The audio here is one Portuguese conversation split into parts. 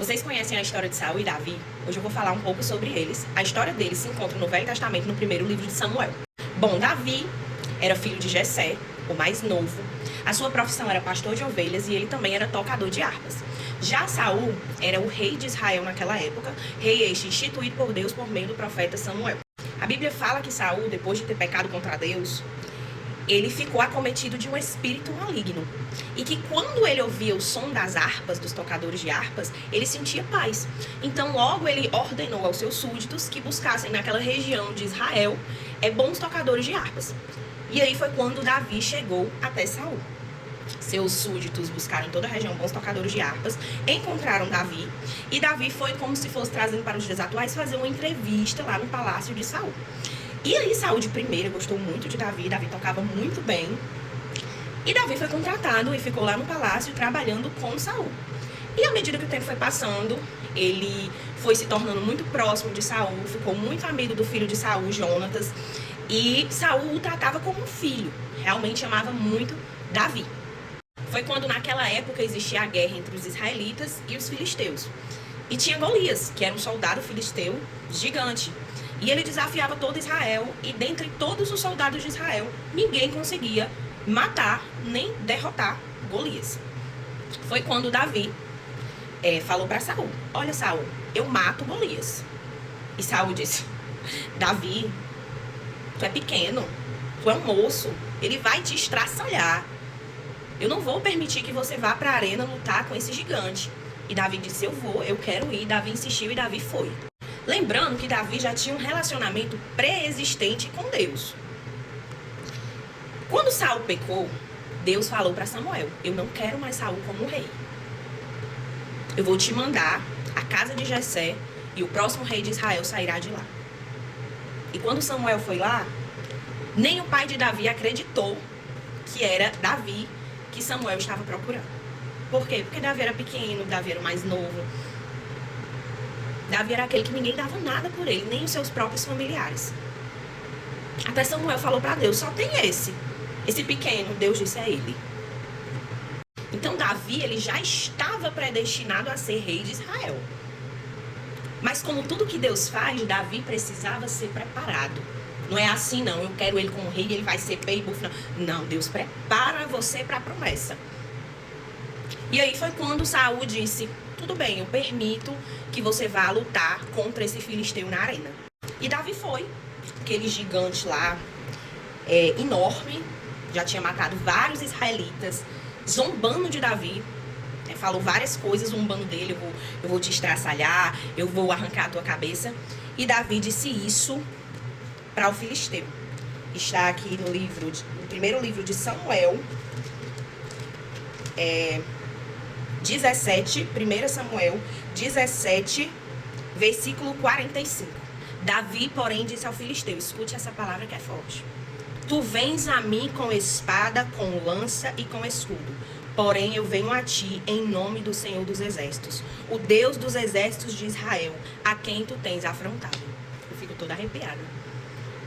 Vocês conhecem a história de Saul e Davi? Hoje eu vou falar um pouco sobre eles. A história deles se encontra no Velho Testamento, no primeiro livro de Samuel. Bom, Davi era filho de Jessé, o mais novo. A sua profissão era pastor de ovelhas e ele também era tocador de harpas. Já Saul era o rei de Israel naquela época, rei este instituído por Deus por meio do profeta Samuel. A Bíblia fala que Saul, depois de ter pecado contra Deus, ele ficou acometido de um espírito maligno. E que quando ele ouvia o som das harpas, dos tocadores de harpas, ele sentia paz. Então logo ele ordenou aos seus súditos que buscassem naquela região de Israel bons tocadores de harpas. E aí foi quando Davi chegou até Saul. Seus súditos buscaram em toda a região bons tocadores de harpas, encontraram Davi, e Davi foi, como se fosse trazendo para os dias atuais, fazer uma entrevista lá no palácio de Saul. E aí Saul de primeira gostou muito de Davi, Davi tocava muito bem, e Davi foi contratado e ficou lá no palácio trabalhando com Saul. E à medida que o tempo foi passando, ele foi se tornando muito próximo de Saul, ficou muito amigo do filho de Saul, Jonatas, e Saul o tratava como um filho, realmente amava muito Davi. Foi quando naquela época existia a guerra entre os israelitas e os filisteus. E tinha Golias, que era um soldado filisteu gigante. E ele desafiava todo Israel, e dentre todos os soldados de Israel, ninguém conseguia matar nem derrotar Golias. Foi quando Davi falou para Saul: olha, Saul, eu mato Golias. E Saul disse: Davi, tu é pequeno, tu é um moço, ele vai te estraçalhar. Eu não vou permitir que você vá para a arena lutar com esse gigante. E Davi disse: eu vou, eu quero ir. Davi insistiu e Davi foi. Lembrando que Davi já tinha um relacionamento pré-existente com Deus. Quando Saul pecou, Deus falou para Samuel: eu não quero mais Saul como rei. Eu vou te mandar à casa de Jessé e o próximo rei de Israel sairá de lá. E quando Samuel foi lá, nem o pai de Davi acreditou que era Davi que Samuel estava procurando. Por quê? Porque Davi era pequeno, Davi era o mais novo. Davi era aquele que ninguém dava nada por ele, nem os seus próprios familiares. Até Samuel falou para Deus: só tem esse pequeno. Deus disse: é ele. Então Davi, ele já estava predestinado a ser rei de Israel. Mas como tudo que Deus faz, Davi precisava ser preparado. Não é assim, não. Eu quero ele como rei e ele vai ser pei e bufo. Não, Deus prepara você para a promessa. E aí foi quando Saul disse: tudo bem, eu permito que você vá lutar contra esse filisteu na arena. E Davi foi. Aquele gigante lá, enorme, já tinha matado vários israelitas, zombando de Davi. Falou várias coisas, zombando dele: eu vou te estraçalhar, eu vou arrancar a tua cabeça. E Davi disse isso para o filisteu. Está aqui no primeiro livro de Samuel, 17, 1 Samuel 17, versículo 45. Davi, porém, disse ao filisteu: escute essa palavra que é forte. Tu vens a mim com espada, com lança e com escudo. Porém, eu venho a ti em nome do Senhor dos Exércitos, o Deus dos exércitos de Israel, a quem tu tens afrontado. Eu fico toda arrepiada,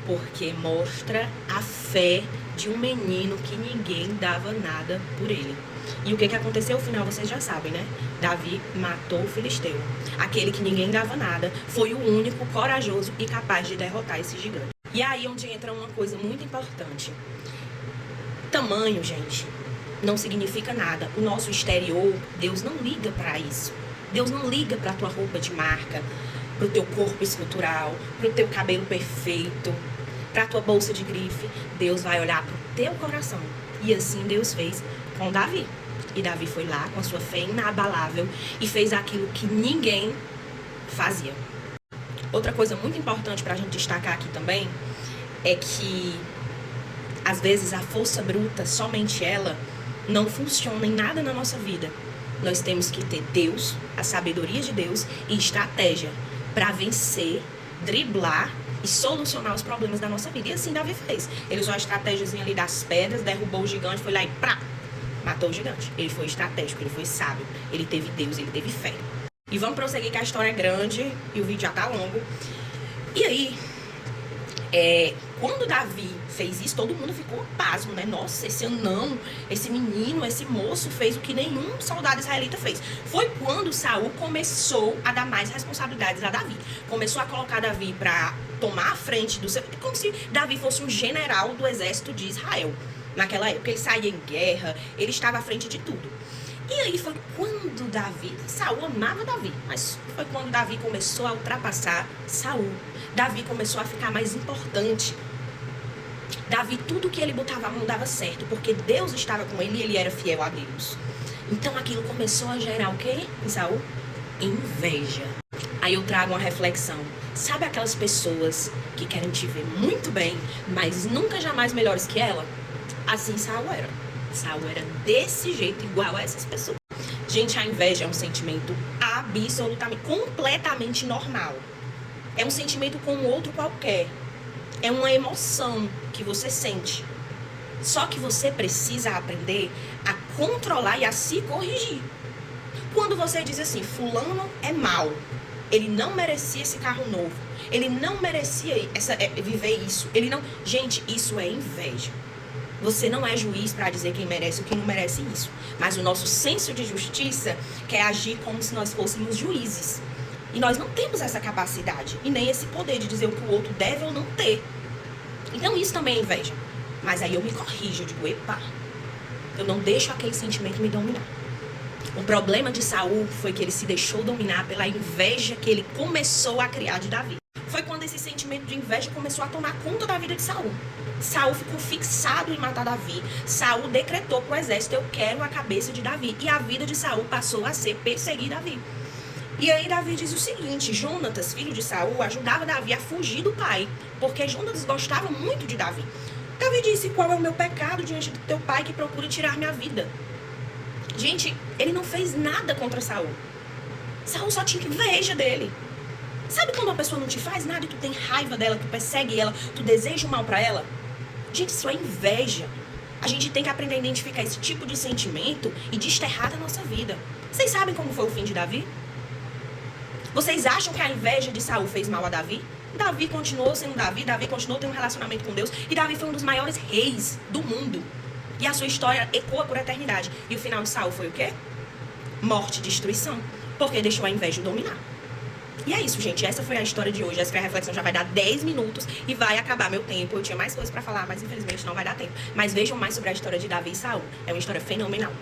porque mostra a fé de um menino que ninguém dava nada por ele. E o que aconteceu? No final vocês já sabem, né? Davi matou o filisteu. Aquele que ninguém dava nada foi o único corajoso e capaz de derrotar esse gigante. E aí onde entra uma coisa muito importante. Tamanho, gente, não significa nada. O nosso exterior, Deus não liga para isso. Deus não liga para a tua roupa de marca, para o teu corpo escultural, para o teu cabelo perfeito, para a tua bolsa de grife. Deus vai olhar para o teu coração. E assim Deus fez com Davi. E Davi foi lá com a sua fé inabalável e fez aquilo que ninguém fazia. Outra coisa muito importante para a gente destacar aqui também é que às vezes a força bruta, somente ela, não funciona em nada na nossa vida. Nós temos que ter Deus, a sabedoria de Deus e estratégia para vencer, driblar e solucionar os problemas da nossa vida. E assim Davi fez. Ele usou a estratégiazinha ali das pedras, derrubou o gigante, foi lá e matou o gigante. Ele foi estratégico, ele foi sábio, ele teve Deus, ele teve fé. E vamos prosseguir que a história é grande e o vídeo já tá longo. E aí, Quando Davi fez isso, todo mundo ficou pasmo, né? Nossa, esse anão, esse menino, esse moço fez o que nenhum soldado israelita fez. Foi quando Saul começou a dar mais responsabilidades a Davi. Começou a colocar Davi para tomar a frente do seu... Como se Davi fosse um general do exército de Israel. Naquela época, ele saía em guerra, ele estava à frente de tudo. E aí foi quando Saul amava Davi, mas foi quando Davi começou a ultrapassar Saul. Davi começou a ficar mais importante. Davi, tudo que ele botava a mão dava certo, porque Deus estava com ele e ele era fiel a Deus. Então aquilo começou a gerar o quê em Saul? Inveja. Aí eu trago uma reflexão. Sabe aquelas pessoas que querem te ver muito bem, mas nunca jamais melhores que ela? Assim Saul era. Saul era desse jeito, igual a essas pessoas. Gente, a inveja é um sentimento absolutamente, completamente normal. É um sentimento como outro qualquer. É uma emoção que você sente. Só que você precisa aprender a controlar e a se corrigir. Quando você diz assim, fulano é mau, ele não merecia esse carro novo, ele não merecia viver isso, ele não... Gente, isso é inveja. Você não é juiz para dizer quem merece ou quem não merece isso. Mas o nosso senso de justiça quer agir como se nós fôssemos juízes. E nós não temos essa capacidade e nem esse poder de dizer o que o outro deve ou não ter. Então isso também é inveja. Mas aí eu me corrijo, eu digo, epa, eu não deixo aquele sentimento me dominar. O problema de Saul foi que ele se deixou dominar pela inveja que ele começou a criar de Davi. Foi quando esse sentimento de inveja começou a tomar conta da vida de Saul. Saul ficou fixado em matar Davi. Saul decretou para o exército, eu quero a cabeça de Davi. E a vida de Saul passou a ser perseguir Davi. E aí Davi diz o seguinte, Jonatas, filho de Saul, ajudava Davi a fugir do pai, porque Jonatas gostava muito de Davi. Davi disse, qual é o meu pecado diante do teu pai que procura tirar minha vida? Gente, ele não fez nada contra Saul. Saul só tinha inveja dele. Sabe quando uma pessoa não te faz nada e tu tem raiva dela, tu persegue ela, tu deseja o mal pra ela? Gente, isso é inveja. A gente tem que aprender a identificar esse tipo de sentimento e desterrar da nossa vida. Vocês sabem como foi o fim de Davi? Vocês acham que a inveja de Saul fez mal a Davi? Davi continuou sendo Davi, Davi continuou tendo um relacionamento com Deus e Davi foi um dos maiores reis do mundo. E a sua história ecoa por eternidade. E o final de Saul foi o quê? Morte, destruição. Porque deixou a inveja dominar. E é isso, gente. Essa foi a história de hoje. Essa foi a reflexão. Já vai dar 10 minutos e vai acabar meu tempo. Eu tinha mais coisas pra falar, mas infelizmente não vai dar tempo. Mas vejam mais sobre a história de Davi e Saul. É uma história fenomenal.